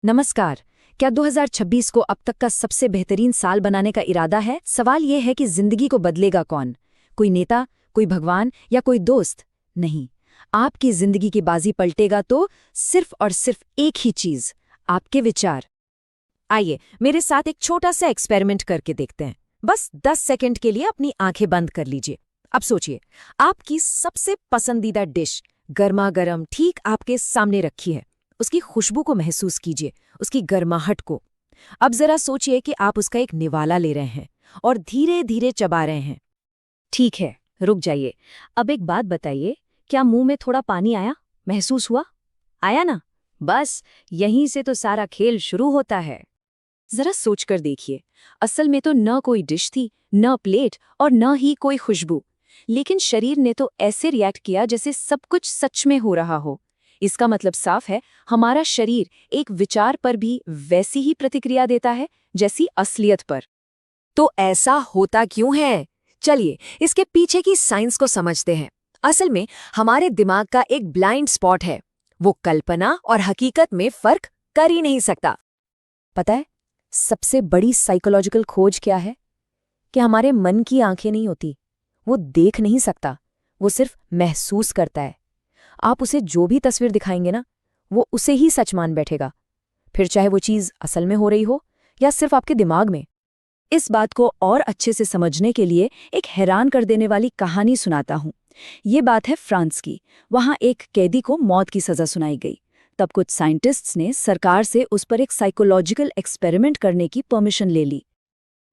नमस्कार। क्या 2026 को अब तक का सबसे बेहतरीन साल बनाने का इरादा है? सवाल ये है कि जिंदगी को बदलेगा कौन? कोई नेता, कोई भगवान या कोई दोस्त? नहीं, आपकी जिंदगी की बाजी पलटेगा तो सिर्फ और सिर्फ एक ही चीज, आपके विचार। आइए मेरे साथ एक छोटा सा एक्सपेरिमेंट करके देखते हैं। बस 10 सेकंड के लिए अपनी आंखें बंद कर लीजिए। अब सोचिए, आपकी सबसे पसंदीदा डिश गर्मा गर्म ठीक आपके सामने रखी है। उसकी खुशबू को महसूस कीजिए, उसकी गर्माहट को। अब जरा सोचिए कि आप उसका एक निवाला ले रहे हैं और धीरे धीरे चबा रहे हैं। ठीक है, रुक जाइए। अब एक बात बताइए, क्या मुंह में थोड़ा पानी आया? महसूस हुआ? आया ना? बस यहीं से तो सारा खेल शुरू होता है। जरा सोचकर देखिए, असल में तो न कोई डिश थी, न प्लेट और न ही कोई खुशबू, लेकिन शरीर ने तो ऐसे रिएक्ट किया जैसे सब कुछ सच में हो रहा हो। इसका मतलब साफ है, हमारा शरीर एक विचार पर भी वैसी ही प्रतिक्रिया देता है जैसी असलियत पर। तो ऐसा होता क्यों है? चलिए इसके पीछे की साइंस को समझते हैं। असल में हमारे दिमाग का एक ब्लाइंड स्पॉट है। वो कल्पना और हकीकत में फर्क कर ही नहीं सकता। पता है, सबसे बड़ी साइकोलॉजिकल खोज क्या है? कि हमारे मन की आंखें नहीं होती। वो देख नहीं सकता, वो सिर्फ महसूस करता है। आप उसे जो भी तस्वीर दिखाएंगे ना, वो उसे ही सच मान बैठेगा, फिर चाहे वो चीज़ असल में हो रही हो या सिर्फ आपके दिमाग में। इस बात को और अच्छे से समझने के लिए एक हैरान कर देने वाली कहानी सुनाता हूँ। ये बात है फ्रांस की। वहाँ एक कैदी को मौत की सज़ा सुनाई गई। तब कुछ साइंटिस्ट्स ने सरकार से उस पर एक साइकोलॉजिकल एक्सपेरिमेंट करने की परमिशन ले ली।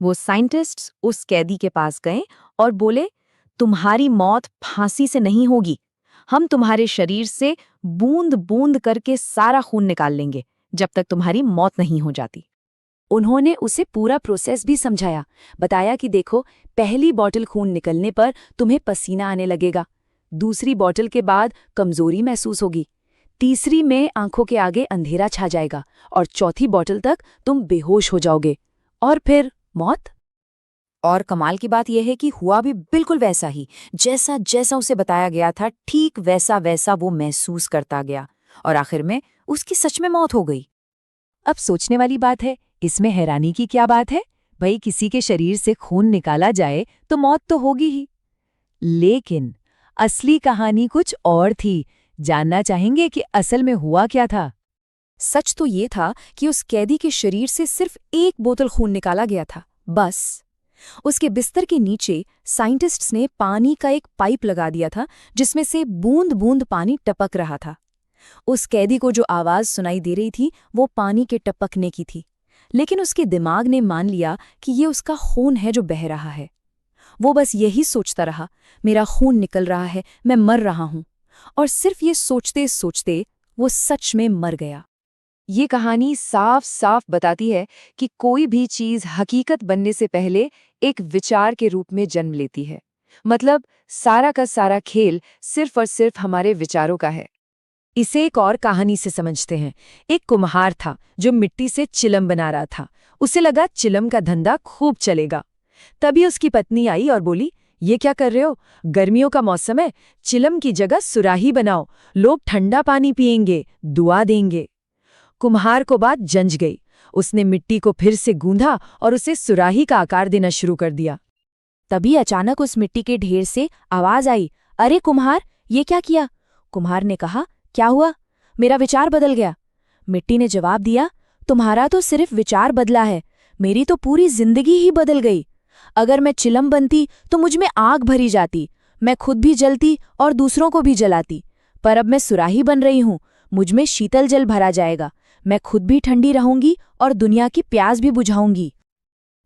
वो साइंटिस्ट्स उस कैदी के पास गए और बोले, तुम्हारी मौत फांसी से नहीं होगी। हम तुम्हारे शरीर से बूंद बूंद करके सारा खून निकाल लेंगे जब तक तुम्हारी मौत नहीं हो जाती। उन्होंने उसे पूरा प्रोसेस भी समझाया। बताया कि देखो, पहली बॉटल खून निकलने पर तुम्हें पसीना आने लगेगा, दूसरी बॉटल के बाद कमजोरी महसूस होगी, तीसरी में आंखों के आगे अंधेरा छा जाएगा और चौथी बॉटल तक तुम बेहोश हो जाओगे और फिर मौत। और कमाल की बात यह है कि हुआ भी बिल्कुल वैसा ही, जैसा जैसा उसे बताया गया था, ठीक वैसा वैसा वो महसूस करता गया और आखिर में उसकी सच में मौत हो गई। अब सोचने वाली बात है, इसमें हैरानी की क्या बात है? भाई, किसी के शरीर से खून निकाला जाए तो मौत तो होगी ही। लेकिन असली कहानी कुछ और थी। जानना चाहेंगे कि असल में हुआ क्या था? सच तो ये था कि उस कैदी के शरीर से सिर्फ एक बोतल खून निकाला गया था, बस। उसके बिस्तर के नीचे साइंटिस्ट्स ने पानी का एक पाइप लगा दिया था जिसमें से बूंद बूंद पानी टपक रहा था। उस कैदी को जो आवाज सुनाई दे रही थी वो पानी के टपकने की थी, लेकिन उसके दिमाग ने मान लिया कि ये उसका खून है जो बह रहा है। वो बस यही सोचता रहा, मेरा खून निकल रहा है, मैं मर रहा हूं। और सिर्फ ये सोचते सोचते वो सच में मर गया। ये कहानी साफ साफ बताती है कि कोई भी चीज हकीकत बनने से पहले एक विचार के रूप में जन्म लेती है। मतलब सारा का सारा खेल सिर्फ और सिर्फ हमारे विचारों का है। इसे एक और कहानी से समझते हैं। एक कुम्हार था जो मिट्टी से चिलम बना रहा था। उसे लगा चिलम का धंधा खूब चलेगा। तभी उसकी पत्नी आई और बोली, ये क्या कर रहे हो? गर्मियों का मौसम है, चिलम की जगह सुराही बनाओ, लोग ठंडा पानी पिएंगे, दुआ देंगे। कुम्हार को बात जंच गई। उसने मिट्टी को फिर से गूंधा और उसे सुराही का आकार देना शुरू कर दिया। तभी अचानक उस मिट्टी के ढेर से आवाज आई, अरे कुम्हार, ये क्या किया? कुम्हार ने कहा, क्या हुआ? मेरा विचार बदल गया। मिट्टी ने जवाब दिया, तुम्हारा तो सिर्फ विचार बदला है, मेरी तो पूरी जिंदगी ही बदल गई। अगर मैं चिलम बनती तो मुझ में आग भरी जाती, मैं खुद भी जलती और दूसरों को भी जलाती। पर अब मैं सुराही बन रही हूं, मुझ में शीतल जल भरा जाएगा, मैं खुद भी ठंडी रहूंगी और दुनिया की प्यास भी बुझाऊंगी।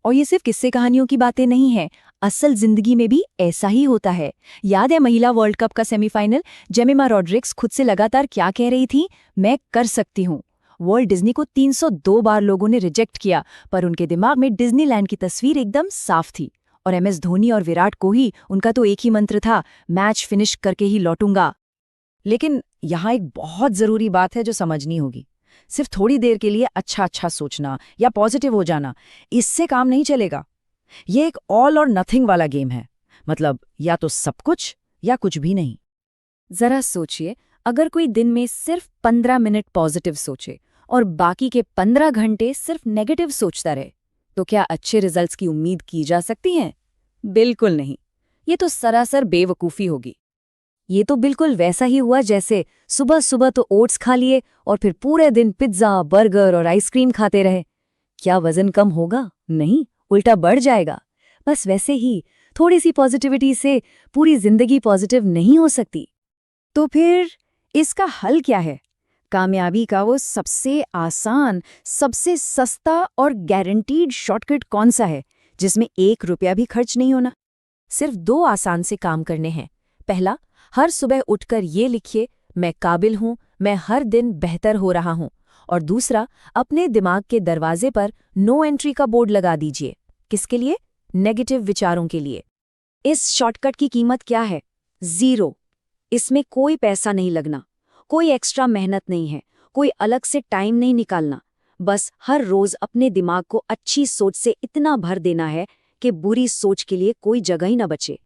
और ये सिर्फ किस्से कहानियों की बातें नहीं हैं, असल जिंदगी में भी ऐसा ही होता है। याद है महिला वर्ल्ड कप का सेमीफाइनल? जेमिमा रॉड्रिक्स खुद से लगातार क्या कह रही थी? मैं कर सकती हूँ। वर्ल्ड डिज्नी को 302 बार लोगों ने रिजेक्ट किया, पर उनके दिमाग में डिज्नीलैंड की तस्वीर एकदम साफ थी। और MS धोनी और विराट कोहली, उनका तो एक ही मंत्र था, मैच फिनिश करके ही लौटूंगा। लेकिन यहाँ एक बहुत जरूरी बात है जो समझनी होगी। सिर्फ थोड़ी देर के लिए अच्छा अच्छा सोचना या पॉजिटिव हो जाना, इससे काम नहीं चलेगा। ये एक ऑल और नथिंग वाला गेम है। मतलब या तो सब कुछ या कुछ भी नहीं। जरा सोचिए, अगर कोई दिन में सिर्फ 15 मिनट पॉजिटिव सोचे और बाकी के 15 घंटे सिर्फ नेगेटिव सोचता रहे, तो क्या अच्छे रिजल्ट्स की उम्मीद की जा सकती है? बिल्कुल नहीं। ये तो सरासर बेवकूफ़ी होगी। ये तो बिल्कुल वैसा ही हुआ जैसे सुबह सुबह तो ओट्स खा लिए और फिर पूरे दिन पिज्ज़ा, बर्गर और आइसक्रीम खाते रहे। क्या वज़न कम होगा? नहीं, उल्टा बढ़ जाएगा। बस वैसे ही थोड़ी सी पॉजिटिविटी से पूरी जिंदगी पॉजिटिव नहीं हो सकती। तो फिर इसका हल क्या है? कामयाबी का वो सबसे आसान, सबसे सस्ता और गारंटीड शॉर्टकट कौन सा है, जिसमें 1 रुपया भी खर्च नहीं होना? सिर्फ 2 आसान से काम करने हैं। पहला, हर सुबह उठकर ये लिखिए, मैं काबिल हूँ, मैं हर दिन बेहतर हो रहा हूँ। और दूसरा, अपने दिमाग के दरवाजे पर नो एंट्री का बोर्ड लगा दीजिए। किसके लिए? नेगेटिव विचारों के लिए। इस शॉर्टकट की कीमत क्या है? 0। इसमें कोई पैसा नहीं लगना, कोई एक्स्ट्रा मेहनत नहीं है, कोई अलग से टाइम नहीं निकालना। बस हर रोज अपने दिमाग को अच्छी सोच से इतना भर देना है कि बुरी सोच के लिए कोई जगह ही न बचे।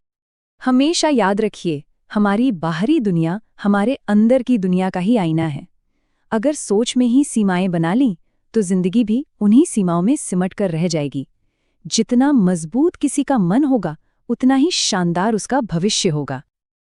हमेशा याद रखिए, हमारी बाहरी दुनिया हमारे अंदर की दुनिया का ही आईना है। अगर सोच में ही सीमाएं बना ली, तो जिंदगी भी उन्हीं सीमाओं में सिमट कर रह जाएगी। जितना मजबूत किसी का मन होगा, उतना ही शानदार उसका भविष्य होगा।